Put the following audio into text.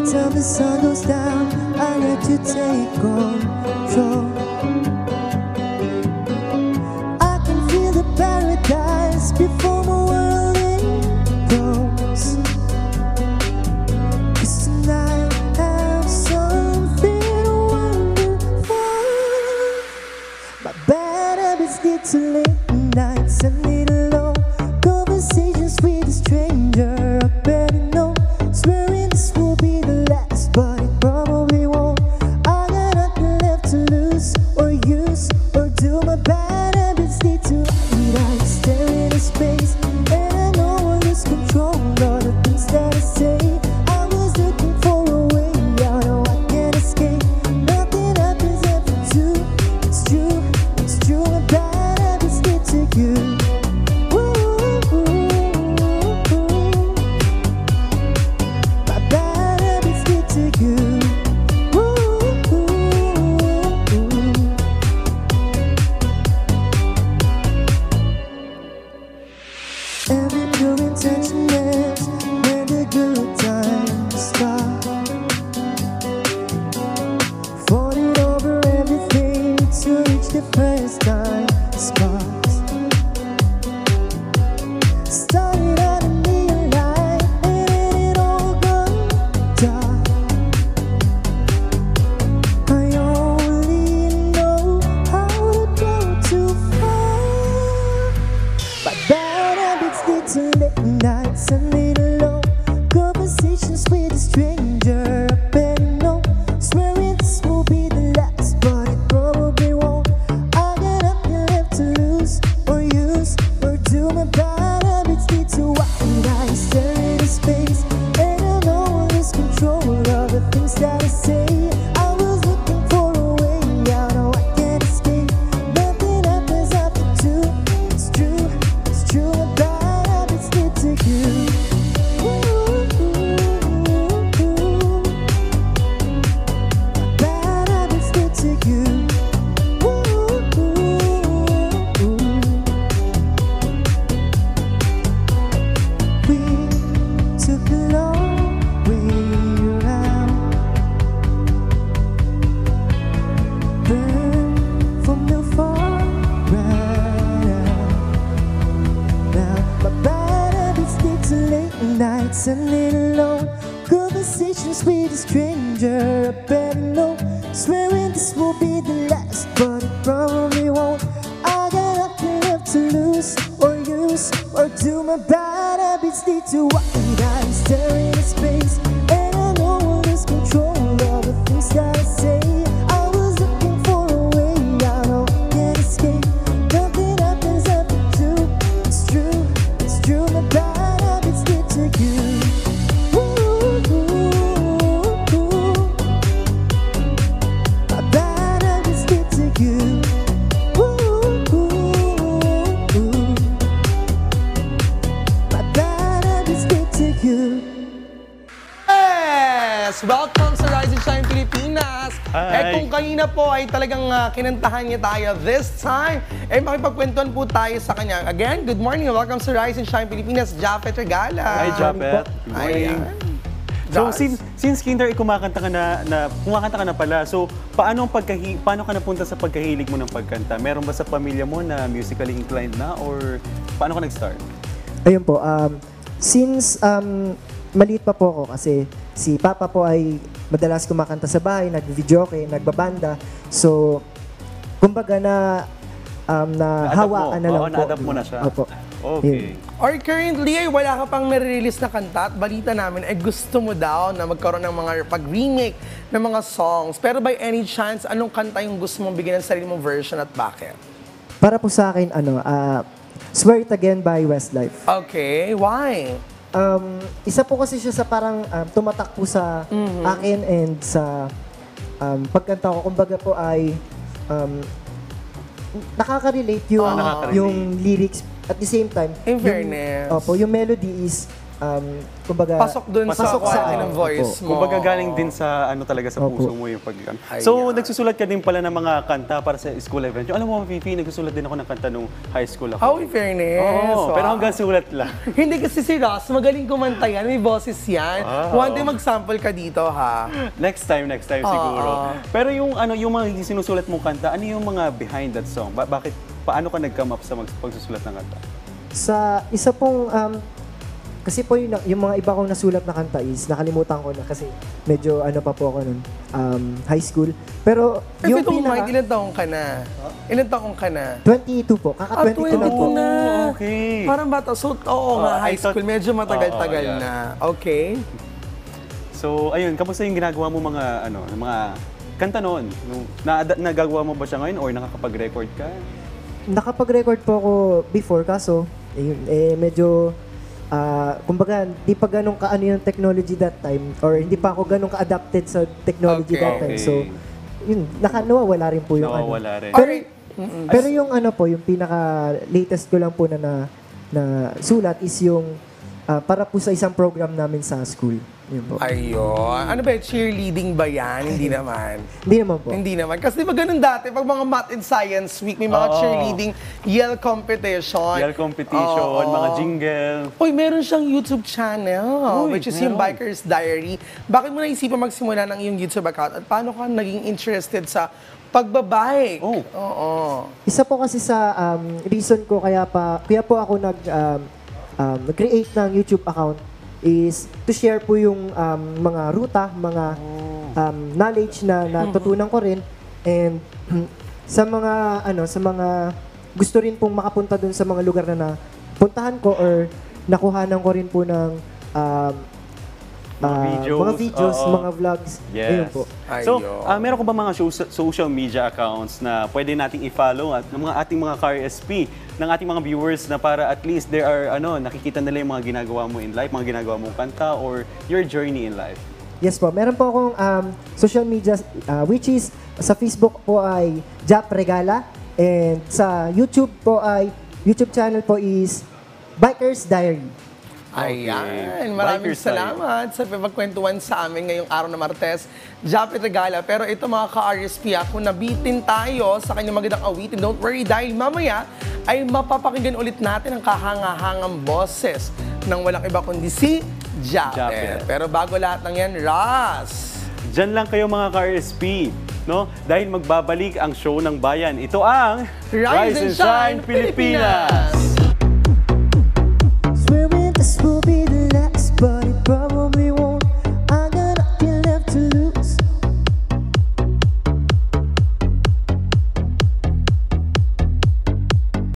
time the sun goes down, I let you take control. I can feel the paradise before my world implodes. 'Cause tonight I have something wonderful. My bad habits lead to late nights and need alone conversations with a stranger. I better know, swearing this will be the last, but it probably won't. I got nothing left to lose or use or do. My bad habits lead to late nights, stare into space, and I know I lose control of the things that I say. I was looking for a way out, no I can't escape. Nothing happens after two. It's true, it's true. My bad habits lead to you. My bad habits lead to you. Every pure intention ends when the good times stop. Falling over everything to reach the first time spot. Started out a neon light and then it all gone dark. I only know how to go too far. My bad habits lead to late nights and need alone conversations with a stranger. I better know, swearing this will be the last, but it probably won't. I got nothing left to lose or use or do. My bad habits lead to white eyes, stare into space, and I know I lose control of the things that I say. I was looking for a way out, no I can't escape. Nothing happens after two. It's true, it's true. My bad habits lead to you. My bad habits lead to you. We took a long way around, burn from the far right out. Now my bad habits lead to late nights and lit alone conversations with a stranger. I better know, swearing this will be the last, but it probably won't. I got nothing left to lose or use or do. My bad habits lead to white eyes, stare into space, and I know I lose control of the things that I say. I was looking for a way out, no I can't escape. Nothing happens after two. It's true, it's true. My bad habits lead to you. My bad habits lead to you. My bad habits lead to you. Yes! Welcome sa Rise and Shine Pilipinas! Hi. Kung kanina po ay talagang kinantahan niya tayo this time, makipagkwentuhan po tayo sa kanya. Again, good morning and welcome sa Rise and Shine Pilipinas, Japet Regala. Hi, Japet. Good morning. Ayan. So, Jas. since kinder, kumakanta ka kumakanta ka na pala. So, paano ka napunta sa pagkahilig mo ng pagkanta? Meron ba sa pamilya mo na musically inclined na or paano ka nag-start? Ayun po, since maliit pa po ako kasi si Papa po ay madalas kumakanta sa bahay, nag-videoke, nagbabanda. So, kumbaga hawaan na lang po. Na-adapt mo na siya. Opo. Okay. Or currently, ay wala ka pang nare-release na kanta at balita namin ay gusto mo daw na magkaroon ng mga pag-remake ng mga songs. Pero by any chance, anong kanta yung gusto mong bigyan ng sarili mong version at bakit? Para po sa akin, Swear It Again by Westlife. Okay, why? Isa po kasi siya sa parang tumatak po sa akin and sa pagkanta ko. Kumbaga po ay nakaka-relate yung lyrics at the same time. In fairness. Yung melody is kumbaga, Pasok dun sa pasok quality sa- ng voice Opo. mo. Kumbaga galing din sa ano talaga sa Opo. puso mo yung pag Ayan. So, nagsusulat ka din pala ng mga kanta para sa school event. Yung, alam mo, Fifi, nagsusulat din ako ng kanta nung high school ako. Oh, in fairness. Oo, pero wow. hanggang sulat lang. Hindi kasi si Ross, magaling kumanta yan. May boses yan. Wow. One day mag-sample ka dito, ha? Next time siguro. Pero yung ano, yung mga sinusulat mong kanta, ano yung mga behind that song? Bakit paano ka nag-come up sa pagsusulat ng kanta? Sa isa pong, kasi po yung mga iba kong nasulat na kanta is nakalimutan ko na kasi medyo ano pa po ako nun, high school. Pero Yung yung Mike, pinaka, ilan taong ka na? Ilan taong ka na? 22 po, kaka-22 na po. na. Okay. Parang bata. So, oo nga, I high thought- school. Medyo matagal-tagal Oo, yeah. na. Okay. So, ayun, kamusta yung ginagawa mo mga ano, mga kanta noon? Nagagawa mo ba siya ngayon or nakakapag-record ka? Nakapag-record po ako before, kaso medyo, kumbaga, di pa ganun kaano yung technology that time or hindi pa ako ganun ka-adapted sa technology Okay. that time. Okay. So, yun, nawawala rin po yung Nawawala rin. Pero, Alright. pero yung ano po, yung pinaka-latest ko lang po na sulat is yung para po sa isang program namin sa school. Yun po. Ayun. Ano ba, cheerleading ba yan? Hindi naman. Hindi naman po. Hindi naman. Kasi di ba ganun dati, pag mga math and science week, may mga Oo. cheerleading yell competition. Yell competition, Oo. mga jingle. Uy, meron siyang YouTube channel, Uy, which is yung meron. Biker's Diary. Bakit mo naisipan magsimula ng iyong YouTube account? At paano ka naging interested sa pagbabike? Oh. Oo. Isa po kasi sa reason ko kaya po ako nag-create ng YouTube account is to share po yung mga ruta, mga knowledge na natutunan ko rin and sa mga gusto rin pong makapunta dun sa mga lugar na napuntahan ko or nakuhanan ko rin po ng mga videos, oo. mga vlogs. Yes. Ayun po. So, Ayun. meron ko ba mga social media accounts na pwede nating i-follow at ng mga ating mga Car-SP, ng ating mga viewers na para at least there are, nakikita nila yung mga ginagawa mo in life, mga ginagawa mong kanta or your journey in life? Yes po, meron po akong social media which is sa Facebook po ay Jap Regala and sa YouTube channel po is Biker's Diary. Ayan. Maraming Biker's Diary. salamat sa pagkwentuhan sa amin ngayong araw na Martes. Japit Regala. Pero ito mga ka-RSP, kung nabitin tayo sa kanyang magandang awitin, don't worry dahil mamaya ay mapapakinggan ulit natin ang kahanga-hangang boses ng walang iba kundi si Japet. Japet. Pero bago lahat ng yan, Ras! Diyan lang kayo mga Car-SP, no? Dahil magbabalik ang show ng bayan. Ito ang Rise and Shine, Pilipinas! Swearing this will be the last, but it probably